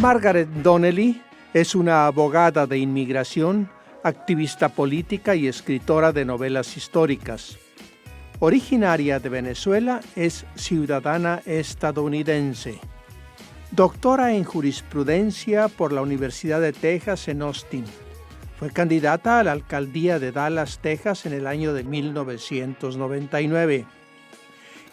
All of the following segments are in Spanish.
Margaret Donnelly es una abogada de inmigración, activista política y escritora de novelas históricas. Originaria de Venezuela, es ciudadana estadounidense. Doctora en jurisprudencia por la Universidad de Texas en Austin. Fue candidata a la alcaldía de Dallas, Texas en el año de 1999.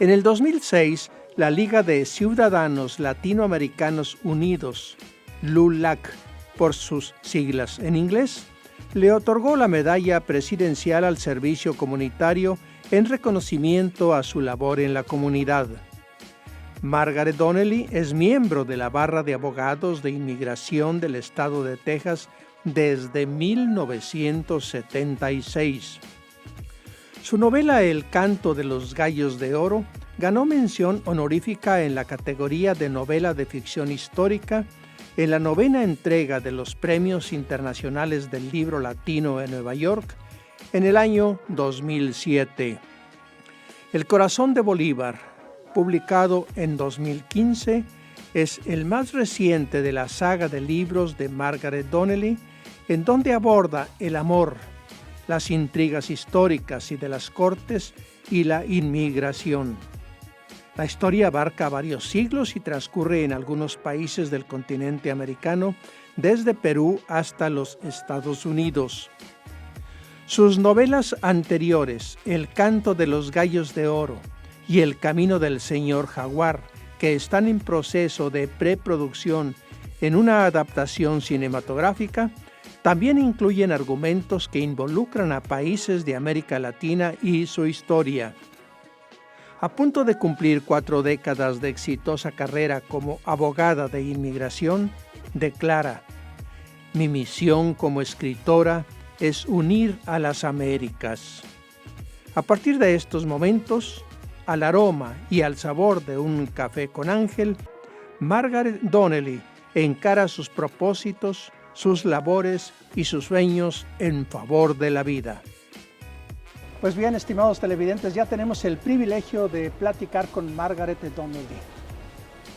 En el 2006, la Liga de Ciudadanos Latinoamericanos Unidos, LULAC, por sus siglas en inglés, le otorgó la medalla presidencial al servicio comunitario en reconocimiento a su labor en la comunidad. Margaret Donnelly es miembro de la Barra de Abogados de Inmigración del Estado de Texas desde 1976. Su novela El canto de los gallos de oro ganó mención honorífica en la categoría de novela de ficción histórica en la 9ª entrega de los Premios Internacionales del Libro Latino en Nueva York en el año 2007. El corazón de Bolívar, publicado en 2015, es el más reciente de la saga de libros de Margaret Donnelly, en donde aborda el amor, las intrigas históricas y de las cortes y la inmigración. La historia abarca varios siglos y transcurre en algunos países del continente americano, desde Perú hasta los Estados Unidos. Sus novelas anteriores, El canto de los gallos de oro y El camino del señor Jaguar, que están en proceso de preproducción en una adaptación cinematográfica, también incluyen argumentos que involucran a países de América Latina y su historia. A punto de cumplir 4 décadas de exitosa carrera como abogada de inmigración, declara: "Mi misión como escritora es unir a las Américas". A partir de estos momentos, al aroma y al sabor de un café con Ángel, Margaret Donnelly encara sus propósitos, sus labores y sus sueños en favor de la vida. Pues bien, estimados televidentes, ya tenemos el privilegio de platicar con Margaret Donnelly,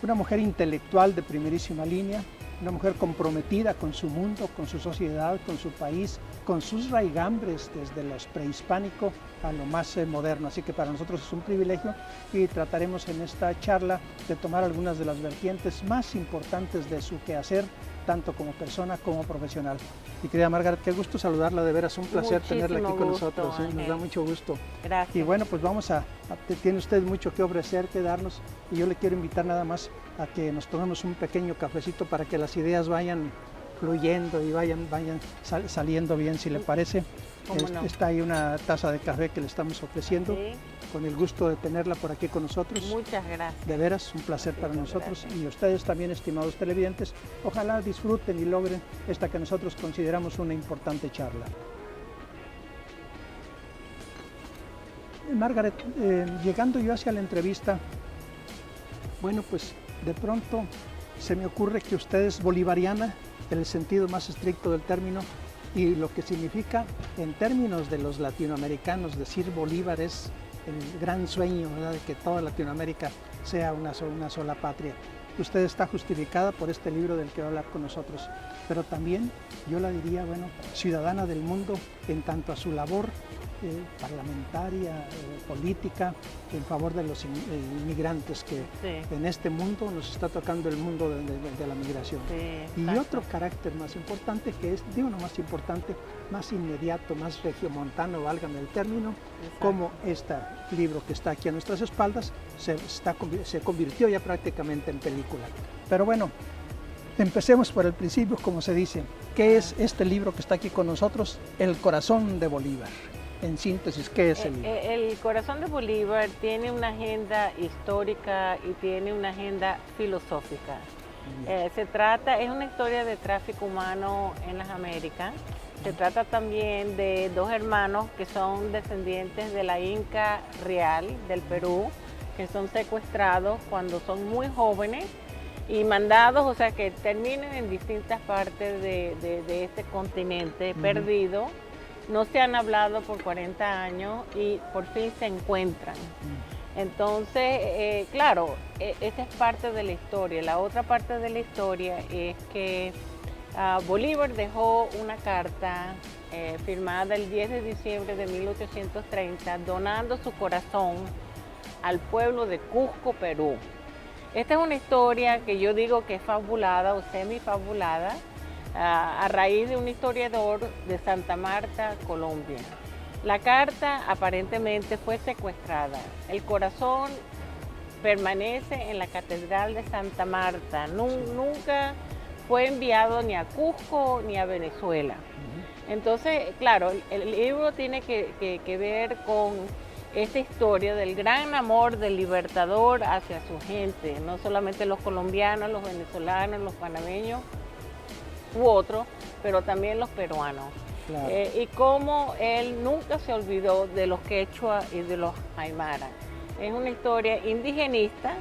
una mujer intelectual de primerísima línea, una mujer comprometida con su mundo, con su sociedad, con su país, con sus raigambres desde lo prehispánico a lo más moderno. Así que para nosotros es un privilegio y trataremos en esta charla de tomar algunas de las vertientes más importantes de su quehacer, tanto como persona como profesional. Y querida Margaret, qué gusto saludarla, de veras un placer tenerla aquí con nosotros, nos da mucho gusto. Gracias. Y bueno, pues tiene usted mucho que ofrecer, que darnos, y yo le quiero invitar nada más a que nos tomemos un pequeño cafecito para que las ideas vayan fluyendo y vayan saliendo bien, si le parece. No. Está ahí una taza de café que le estamos ofreciendo, sí, con el gusto de tenerla por aquí con nosotros. Muchas gracias. De veras, un placer para nosotros, gracias. Y ustedes también, estimados televidentes, ojalá disfruten y logren esta que nosotros consideramos una importante charla. Margaret, llegando yo hacia la entrevista, bueno, pues de pronto se me ocurre que usted es bolivariana en el sentido más estricto del término, y lo que significa en términos de los latinoamericanos decir Bolívar es el gran sueño, ¿verdad?, de que toda Latinoamérica sea una sola patria. Usted está justificada por este libro del que va a hablar con nosotros, pero también yo la diría, bueno, ciudadana del mundo en tanto a su labor parlamentaria, política, en favor de los inmigrantes que sí, en este mundo nos está tocando el mundo de la migración. Sí, y otro carácter más importante, que es, digo no más importante, más inmediato, más regiomontano, válgame el término, exacto, como este libro que está aquí a nuestras espaldas se convirtió ya prácticamente en película. Pero bueno, empecemos por el principio, como se dice. ¿Qué es este libro que está aquí con nosotros? El corazón de Bolívar. En síntesis, ¿qué es el libro? El corazón de Bolívar tiene una agenda histórica y tiene una agenda filosófica. Es una historia de tráfico humano en las Américas. Se trata también de 2 hermanos que son descendientes de la Inca Real del Perú, que son secuestrados cuando son muy jóvenes y mandados, o sea, que terminan en distintas partes de este continente perdido. No se han hablado por 40 años y por fin se encuentran. Entonces, claro, esta es parte de la historia. La otra parte de la historia es que Bolívar dejó una carta firmada el 10 de diciembre de 1830 donando su corazón al pueblo de Cusco, Perú. Esta es una historia que yo digo que es fabulada o semifabulada a raíz de un historiador de Santa Marta, Colombia. La carta aparentemente fue secuestrada. El corazón permanece en la Catedral de Santa Marta. Nunca fue enviado ni a Cusco ni a Venezuela. Entonces, claro, el libro tiene que ver con esta historia del gran amor del libertador hacia su gente, no solamente los colombianos, los venezolanos, los panameños u otros, pero también los peruanos. Claro. Y cómo él nunca se olvidó de los quechua y de los aymara. Es una historia indigenista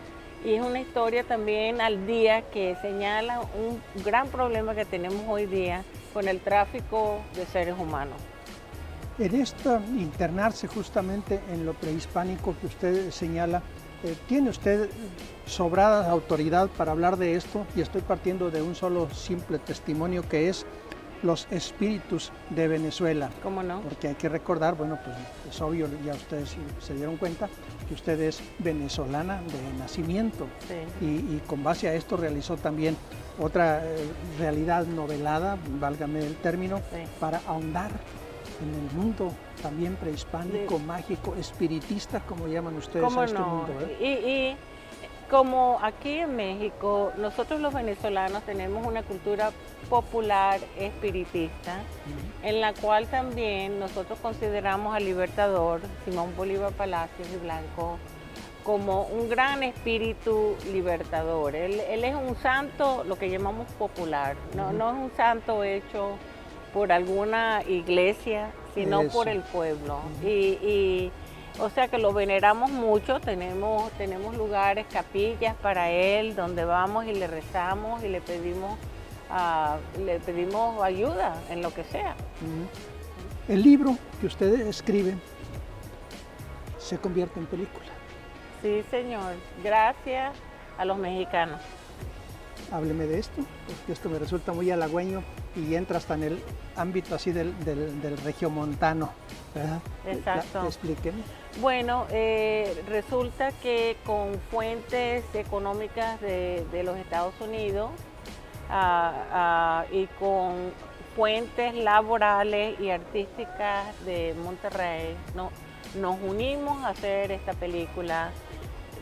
y es una historia también al día que señala un gran problema que tenemos hoy día con el tráfico de seres humanos. En esto, internarse justamente en lo prehispánico que usted señala, ¿tiene usted sobrada autoridad para hablar de esto? Y estoy partiendo de un solo simple testimonio que es los espíritus de Venezuela. ¿Cómo no? Porque hay que recordar, bueno, pues es obvio, ya ustedes se dieron cuenta, que usted es venezolana de nacimiento. Sí. Y con base a esto realizó también otra realidad novelada, válgame el término, sí, para ahondar en el mundo también prehispánico, sí, mágico, espiritista, como llaman ustedes a este mundo. Y como aquí en México, nosotros los venezolanos tenemos una cultura popular espiritista, en la cual también nosotros consideramos al libertador, Simón Bolívar Palacios y Blanco, como un gran espíritu libertador. Él es un santo, lo que llamamos popular, no es un santo hecho por alguna iglesia, sino por el pueblo. O sea que lo veneramos mucho, tenemos lugares, capillas para él, donde vamos y le rezamos y le pedimos ayuda en lo que sea. El libro que usted escribe se convierte en película. Sí, señor. Gracias a los mexicanos. Hábleme de esto, porque esto me resulta muy halagüeño y entra hasta en el ámbito así del regiomontano, ¿verdad? Exacto. Explíqueme. Bueno, resulta que con fuentes económicas de los Estados Unidos y con fuentes laborales y artísticas de Monterrey, nos unimos a hacer esta película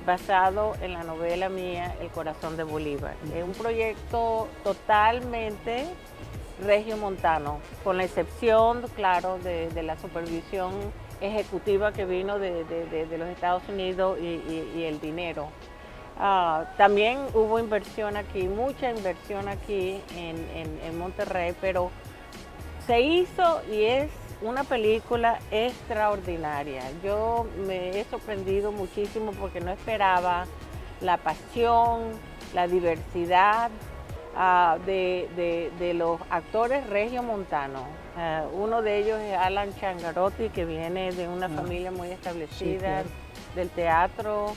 basado en la novela mía, El corazón de Bolívar. Es un proyecto totalmente regiomontano, con la excepción, claro, de la supervisión ejecutiva que vino de los Estados Unidos y el dinero. También hubo inversión aquí, mucha inversión aquí en Monterrey, pero se hizo y es una película extraordinaria. Yo me he sorprendido muchísimo porque no esperaba la pasión, la diversidad de los actores regiomontanos. Uno de ellos es Alan Changarotti, que viene de una familia muy establecida, sí, claro, del teatro.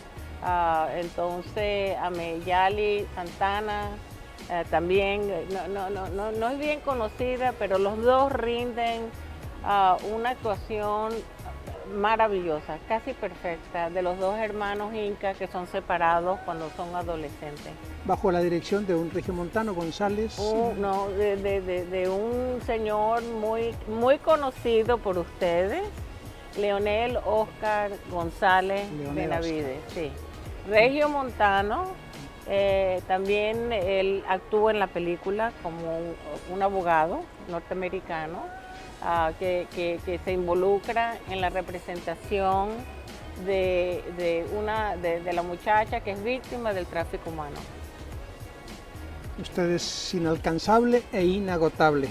Entonces Ameyali Santana también no es bien conocida, pero los dos rinden una actuación maravillosa, casi perfecta, de los dos hermanos incas que son separados cuando son adolescentes. ¿Bajo la dirección de un regiomontano, González? No, de un señor muy conocido por ustedes, Leonel Oscar González Benavides, sí. Regiomontano, también él actúa en la película como un abogado norteamericano que se involucra en la representación de la muchacha que es víctima del tráfico humano. Usted es inalcanzable e inagotable.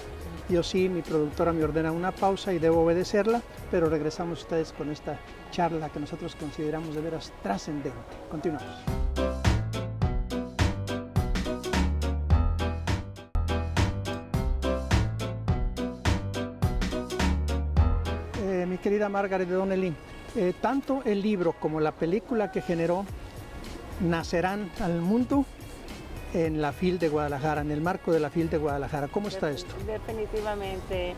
Yo sí, mi productora me ordena una pausa y debo obedecerla, pero regresamos ustedes con esta charla que nosotros consideramos de veras trascendente. Continuamos. Mi querida Margaret Donnelly, tanto el libro como la película que generó nacerán al mundo en la FIL de Guadalajara, en el marco de la FIL de Guadalajara. ¿Cómo está esto? Definitivamente.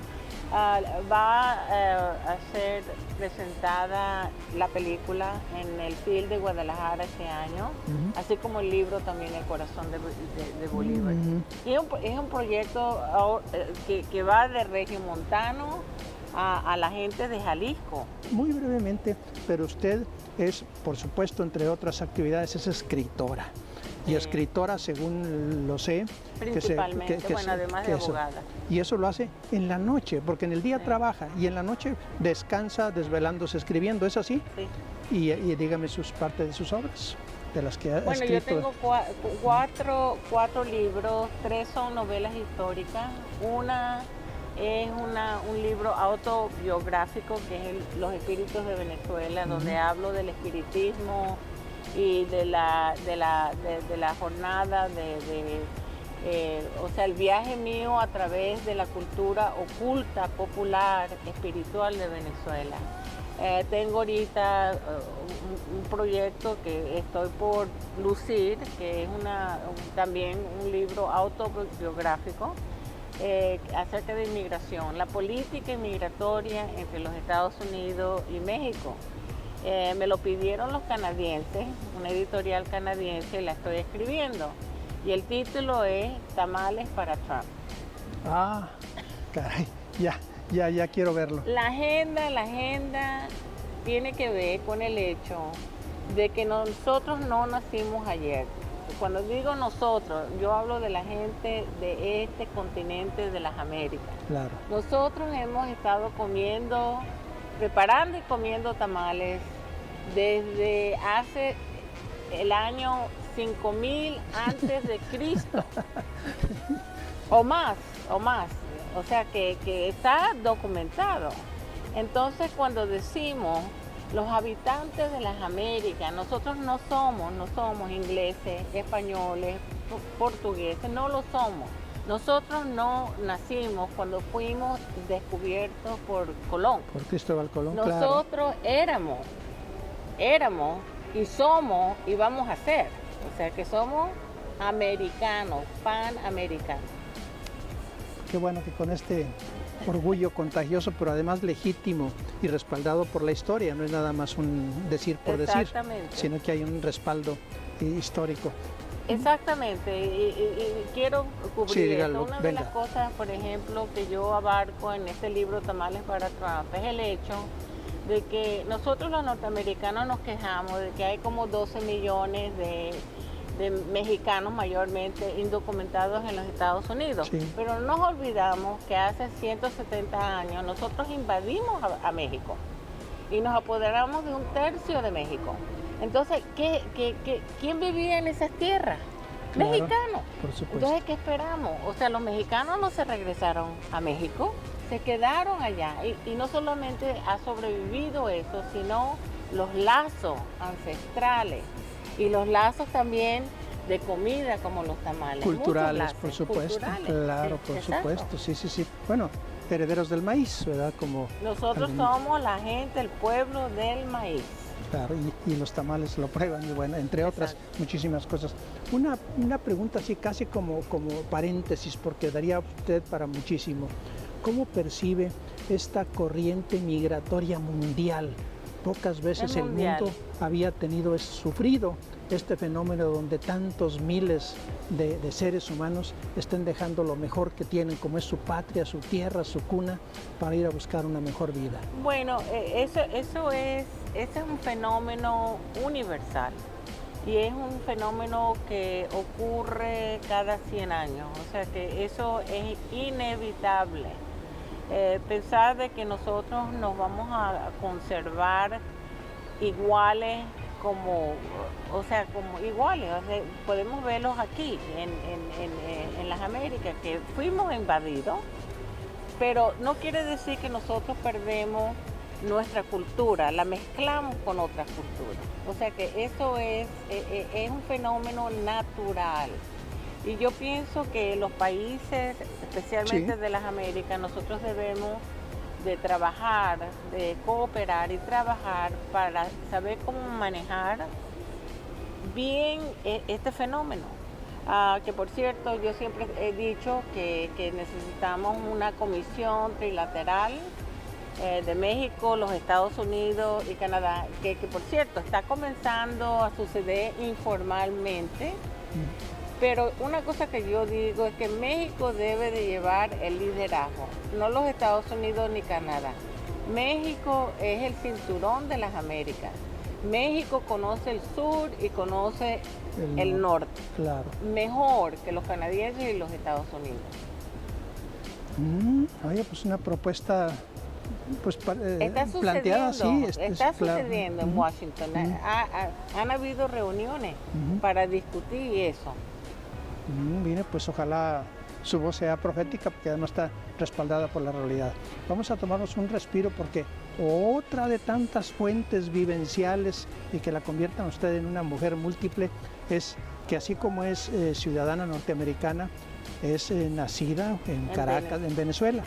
Va a ser presentada la película en el FIL de Guadalajara este año, así como el libro también El corazón de Bolívar. Y es un proyecto que va de Regiomontano a la gente de Jalisco. Muy brevemente, pero usted es, por supuesto, entre otras actividades, es escritora. Y escritora, según lo sé, principalmente, además de abogada. Y eso lo hace en la noche, porque en el día trabaja y en la noche descansa desvelándose escribiendo, ¿es así? Sí. Y dígame parte de sus obras, de las que ha escrito. Bueno, yo tengo cuatro libros, 3 son novelas históricas, una es un libro autobiográfico que es Los espíritus de Venezuela, donde hablo del espiritismo y de la jornada o sea, el viaje mío a través de la cultura oculta, popular, espiritual de Venezuela. Tengo ahorita un proyecto que estoy por lucir, que es también un libro autobiográfico acerca de inmigración, la política inmigratoria entre los Estados Unidos y México. Me lo pidieron los canadienses, una editorial canadiense, y la estoy escribiendo. Y el título es Tamales para Trump. Ah, caray, ya quiero verlo. La agenda tiene que ver con el hecho de que nosotros no nacimos ayer. Cuando digo nosotros, yo hablo de la gente de este continente de las Américas. Claro. Nosotros hemos estado preparando y comiendo tamales desde hace el año 5000 antes de Cristo o más, o sea que está documentado. Entonces, cuando decimos los habitantes de las Américas, nosotros no somos ingleses, españoles, portugueses, no lo somos. Nosotros no nacimos cuando fuimos descubiertos por Colón. Por Cristóbal Colón, Nosotros éramos y somos y vamos a ser. O sea que somos americanos, panamericanos. Qué bueno que con este orgullo contagioso, pero además legítimo y respaldado por la historia, no es nada más un decir por decir, sino que hay un respaldo histórico. Exactamente, y quiero cubrir sí, dígalo, esto. Una de las cosas, por ejemplo, que yo abarco en este libro Tamales para Trump es el hecho de que nosotros los norteamericanos nos quejamos de que hay como 12 millones de mexicanos mayormente indocumentados en los Estados Unidos, pero nos olvidamos que hace 170 años nosotros invadimos a México y nos apoderamos de 1/3 de México. Entonces, ¿quién vivía en esas tierras? Claro, mexicanos. Por supuesto. Entonces, ¿qué esperamos? O sea, los mexicanos no se regresaron a México, se quedaron allá. Y no solamente ha sobrevivido eso, sino los lazos ancestrales y los lazos también de comida, como los tamales. Culturales, por supuesto. Claro, por supuesto. Sí. Bueno, herederos del maíz, ¿verdad? Nosotros somos la gente, el pueblo del maíz. Claro, y los tamales lo prueban, y bueno, entre otras muchísimas cosas. Una pregunta así casi como paréntesis, porque daría usted para muchísimo. ¿Cómo percibe esta corriente migratoria mundial? Pocas veces el mundo había sufrido este fenómeno donde tantos miles de seres humanos estén dejando lo mejor que tienen, como es su patria, su tierra, su cuna, para ir a buscar una mejor vida. Bueno, ese es un fenómeno universal y es un fenómeno que ocurre cada 100 años, o sea que eso es inevitable. Pensar de que nosotros nos vamos a conservar iguales como iguales, o sea, podemos verlos aquí en las Américas, que fuimos invadidos, pero no quiere decir que nosotros perdemos nuestra cultura, la mezclamos con otras culturas, o sea que eso es un fenómeno natural. Y yo pienso que los países, especialmente de las Américas, nosotros debemos de trabajar, de cooperar y trabajar para saber cómo manejar bien este fenómeno. Que por cierto, yo siempre he dicho que necesitamos una comisión trilateral de México, los Estados Unidos y Canadá, que por cierto está comenzando a suceder informalmente. Pero una cosa que yo digo es que México debe de llevar el liderazgo, no los Estados Unidos ni Canadá. México es el cinturón de las Américas. México conoce el sur y conoce el norte. Claro. Mejor que los canadienses y los Estados Unidos. Oye, pues una propuesta pues, planteada así. Está sucediendo en Washington. Han habido reuniones para discutir eso. Mire, pues ojalá su voz sea profética, porque además está respaldada por la realidad. Vamos a tomarnos un respiro, porque otra de tantas fuentes vivenciales y que la conviertan a usted en una mujer múltiple es que, así como es ciudadana norteamericana, es nacida en Caracas, en Venezuela,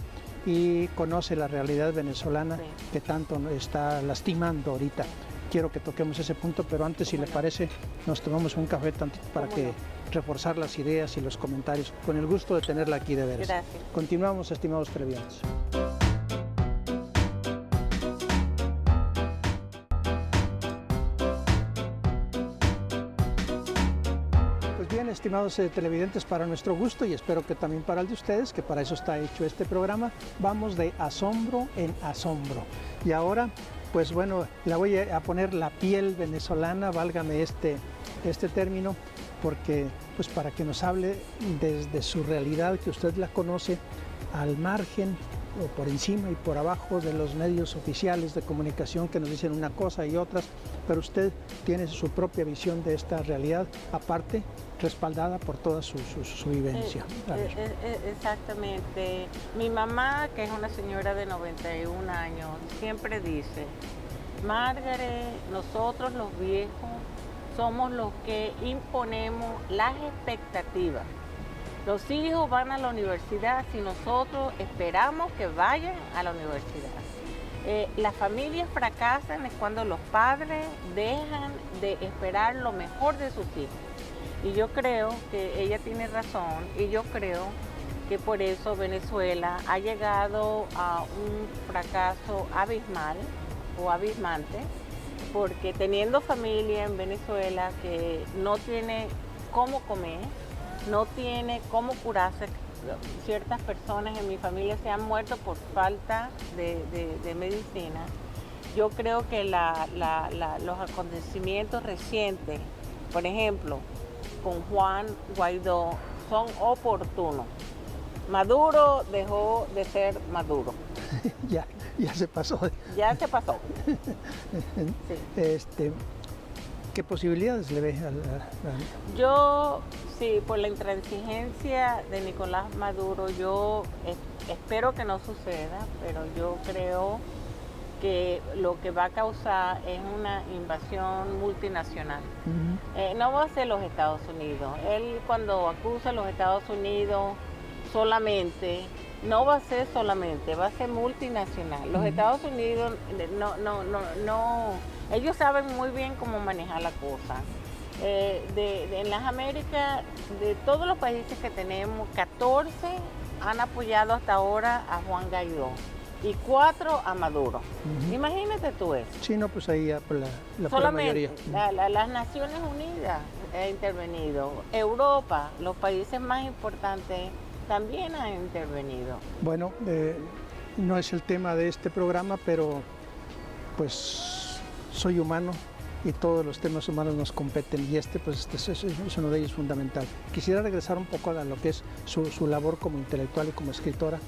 y conoce la realidad venezolana que tanto está lastimando ahorita. Quiero que toquemos ese punto, pero antes, si le parece, nos tomamos un café tantito para reforzar las ideas y los comentarios. Con el gusto de tenerla aquí, de veras. Gracias. Continuamos, estimados televidentes. Pues bien, estimados televidentes, para nuestro gusto y espero que también para el de ustedes, que para eso está hecho este programa, vamos de asombro en asombro. Y ahora, pues bueno, la voy a poner la piel venezolana, válgame este término, porque pues para que nos hable desde su realidad, que usted la conoce al margen o por encima y por abajo de los medios oficiales de comunicación que nos dicen una cosa y otras, pero usted tiene su propia visión de esta realidad, aparte respaldada por toda su vivencia. Exactamente. Mi mamá, que es una señora de 91 años, siempre dice: Margaret, nosotros los viejos somos los que imponemos las expectativas. Los hijos van a la universidad si nosotros esperamos que vayan a la universidad. Las familias fracasan es cuando los padres dejan de esperar lo mejor de sus hijos. Y yo creo que ella tiene razón, y yo creo que por eso Venezuela ha llegado a un fracaso abismal o abismante, porque teniendo familia en Venezuela que no tiene cómo comer, no tiene cómo curarse, ciertas personas en mi familia se han muerto por falta de medicina. Yo creo que los acontecimientos recientes, por ejemplo, con Juan Guaidó, son oportunos. Maduro dejó de ser Maduro. Ya se pasó. Ya se pasó. Sí. ¿Qué posibilidades le ve Yo, sí, por la intransigencia de Nicolás Maduro, yo espero que no suceda, pero yo creo que lo que va a causar es una invasión multinacional. No va a ser los Estados Unidos. Él, cuando acusa a los Estados Unidos solamente, no va a ser solamente, va a ser multinacional. Los Estados Unidos no, ellos saben muy bien cómo manejar la cosa. En las Américas, de todos los países que tenemos, 14 han apoyado hasta ahora a Juan Guaidó y 4 a Maduro. Imagínate tú eso. Sí, no, pues ahí la solamente mayoría. Las Naciones Unidas han intervenido, Europa, los países más importantes también han intervenido. Bueno, no es el tema de este programa, pero pues soy humano y todos los temas humanos nos competen, y pues es uno de ellos fundamental. Quisiera regresar un poco a lo que es su labor como intelectual y como escritora,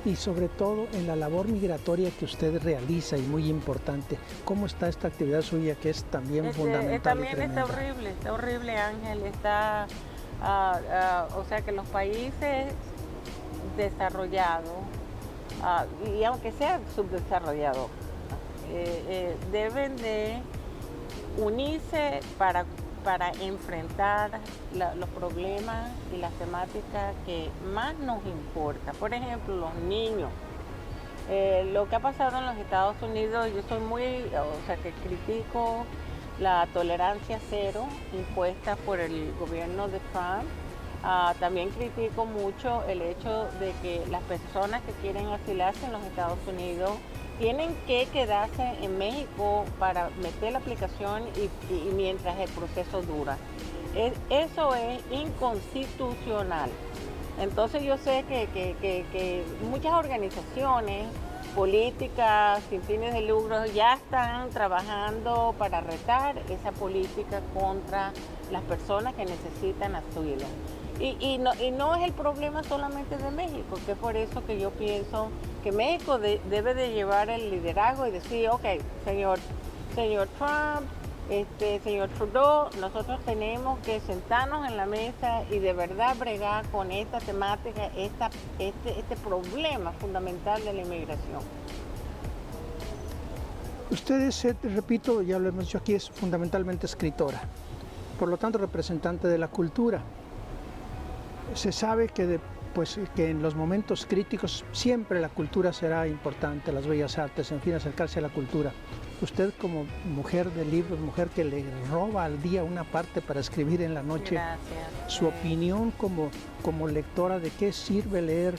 y sobre todo en la labor migratoria que usted realiza, y muy importante. ¿Cómo está esta actividad suya, que es también fundamental? También está horrible, Ángel. Está, o sea que los países desarrollados, y aunque sean subdesarrollados, deben de unirse para enfrentar los problemas y las temáticas que más nos importan. Por ejemplo, los niños. Lo que ha pasado en los Estados Unidos, yo soy muy, o sea, que critico la tolerancia cero impuesta por el gobierno de Trump. También critico mucho el hecho de que las personas que quieren asilarse en los Estados Unidos tienen que quedarse en México para meter la aplicación y mientras el proceso dura. Eso es inconstitucional. Entonces yo sé que muchas organizaciones políticas sin fines de lucro ya están trabajando para retar esa política contra las personas que necesitan asilo. Y no es el problema solamente de México, que es por eso que yo pienso que México debe de llevar el liderazgo y decir, ok, señor Trump, señor Trudeau, nosotros tenemos que sentarnos en la mesa y de verdad bregar con esta temática, este problema fundamental de la inmigración. Usted, repito, ya lo hemos dicho aquí, es fundamentalmente escritora, por lo tanto representante de la cultura. Se sabe que en los momentos críticos siempre la cultura será importante, las bellas artes, en fin, acercarse a la cultura. Usted como mujer de libros, mujer que le roba al día una parte para escribir en la noche, gracias. Su opinión como lectora de qué sirve leer.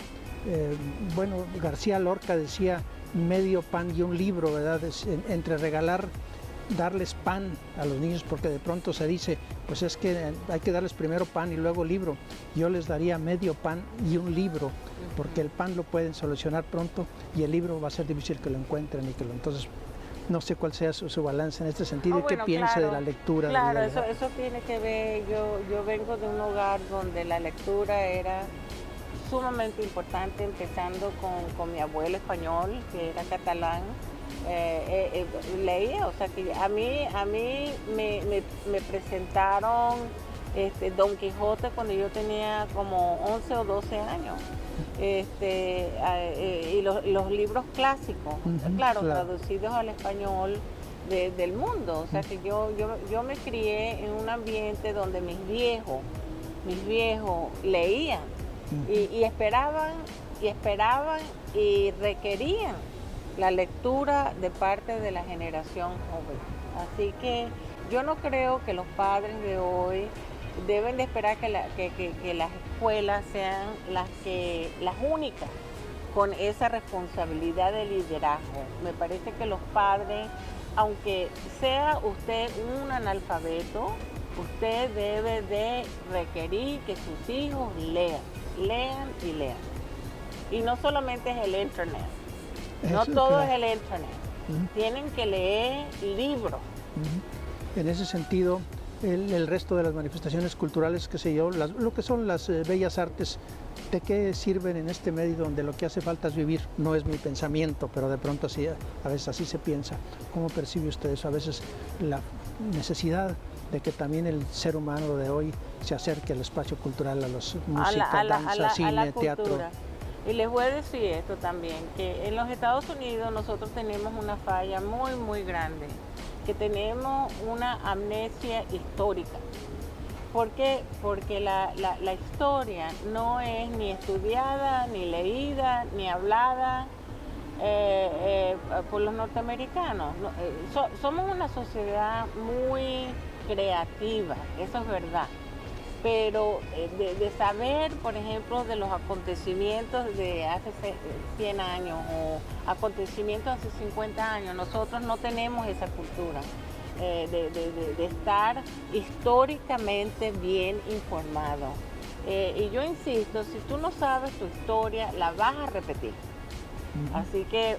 Bueno, García Lorca decía medio pan y un libro, ¿verdad? Entre darles pan a los niños, porque de pronto se dice, pues es que hay que darles primero pan y luego libro. Yo les daría medio pan y un libro, porque el pan lo pueden solucionar pronto y el libro va a ser difícil que lo encuentren entonces no sé cuál sea su balance en este sentido y qué piense de la lectura. Claro, eso tiene que ver, yo vengo de un hogar donde la lectura era sumamente importante, empezando con mi abuelo español, que era catalán. Leía, o sea que a mí me presentaron Don Quijote cuando yo tenía como 11 o 12 años. Y los libros clásicos, claro, traducidos al español del mundo. O sea que yo me crié en un ambiente donde mis viejos leían y esperaban y requerían la lectura de parte de la generación joven. Así que yo no creo que los padres de hoy deben de esperar que las escuelas sean las únicas con esa responsabilidad de liderazgo. Me parece que los padres, aunque sea usted un analfabeto, usted debe de requerir que sus hijos lean. Y no solamente es el internet. No todo es el internet. Tienen que leer libros. En ese sentido, el resto de las manifestaciones culturales, qué sé yo, lo que son las bellas artes, ¿de qué sirven en este medio donde lo que hace falta es vivir? No es mi pensamiento, pero de pronto así, a veces así se piensa. ¿Cómo percibe usted eso? A veces la necesidad de que también el ser humano de hoy se acerque al espacio cultural, a los música, danza, cine, teatro. Y les voy a decir esto también, que en los Estados Unidos nosotros tenemos una falla muy, muy grande, que tenemos una amnesia histórica. ¿Por qué? Porque la historia no es ni estudiada, ni leída, ni hablada por los norteamericanos. Somos una sociedad muy creativa, eso es verdad. Pero de saber, por ejemplo, de los acontecimientos de hace 100 años o acontecimientos hace 50 años, nosotros no tenemos esa cultura de estar históricamente bien informado. Y yo insisto, si tú no sabes tu historia, la vas a repetir. Así que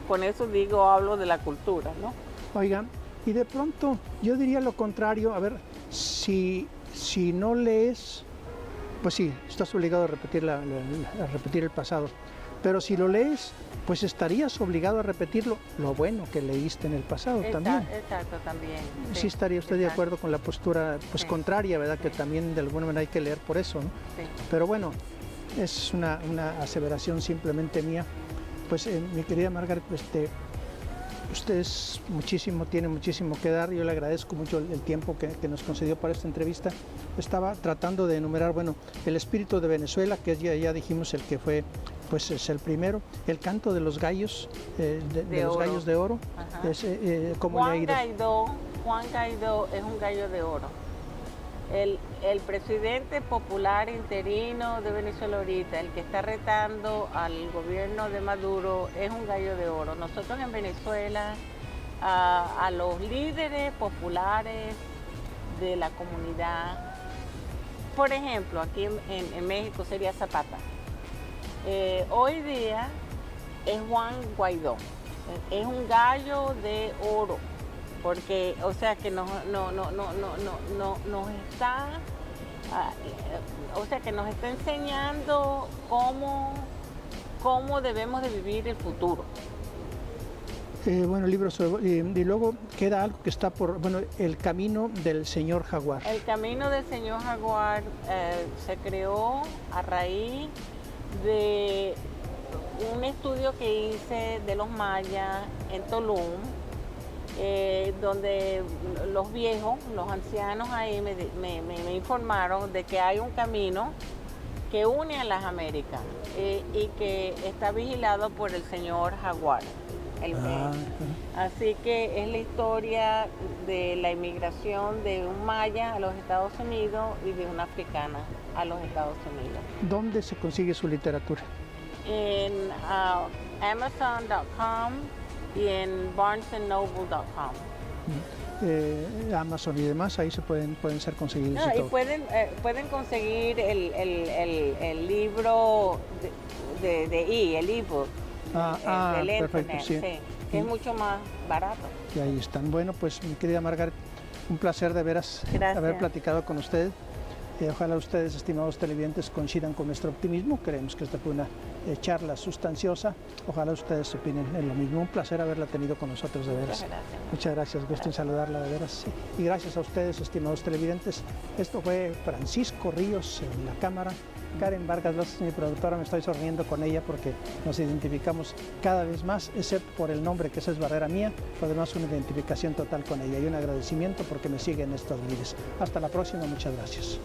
con eso hablo de la cultura, ¿no? Oigan, y de pronto yo diría lo contrario, a ver, si no lees, pues sí, estás obligado a repetir, a repetir el pasado. Pero si lo lees, pues estarías obligado a repetir lo bueno que leíste en el pasado también. Exacto, también. Sí, estaría usted de acuerdo con la postura contraria, ¿verdad? Que también de alguna manera hay que leer por eso, ¿no? Sí. Pero bueno, es una aseveración simplemente mía. Pues mi querida Margaret, usted tiene muchísimo que dar. Yo le agradezco mucho el tiempo que nos concedió para esta entrevista. Estaba tratando de enumerar, bueno, el espíritu de Venezuela, que es ya dijimos el que fue pues es el primero. El canto de los gallos, de los oro. gallos de oro. Ajá. ¿Cómo le ha ido? Juan Guaidó es un gallo de oro. El presidente popular interino de Venezuela ahorita, el que está retando al gobierno de Maduro, es un gallo de oro. Nosotros en Venezuela, a los líderes populares de la comunidad, por ejemplo, aquí en México sería Zapata. Hoy día es Juan Guaidó, es un gallo de oro, porque, o sea, que nos está, o sea, que nos está enseñando cómo debemos de vivir el futuro. Bueno, libros y luego queda algo que está por, bueno, el camino del señor Jaguar. El camino del señor Jaguar se creó a raíz de un estudio que hice de los mayas en Tulum, donde los viejos, los ancianos ahí me informaron de que hay un camino que une a las Américas y que está vigilado por el señor Jaguar. Así que es la historia de la inmigración de un maya a los Estados Unidos y de una africana a los Estados Unidos. ¿Dónde se consigue su literatura? En Amazon.com y en BarnesandNoble.com. Amazon y demás, ahí se pueden ser conseguidos. No, y pueden conseguir el libro el ebook. Del perfecto, internet, sí. sí, que es mucho más barato. Y ahí están. Bueno, pues mi querida Margaret, un placer de veras haber platicado con usted. Ojalá ustedes, estimados televidentes, coincidan con nuestro optimismo. Creemos que esta fue una charla sustanciosa. Ojalá ustedes opinen en lo mismo. Un placer haberla tenido con nosotros, de veras. Muchas gracias. Gusto en saludarla, de veras. Y gracias a ustedes, estimados televidentes. Esto fue Francisco Ríos en la cámara. Karen Vargas López, mi productora, me estoy sonriendo con ella porque nos identificamos cada vez más, excepto por el nombre, que esa es barrera mía, lo demás una identificación total con ella y un agradecimiento porque me sigue en estos vídeos. Hasta la próxima, muchas gracias.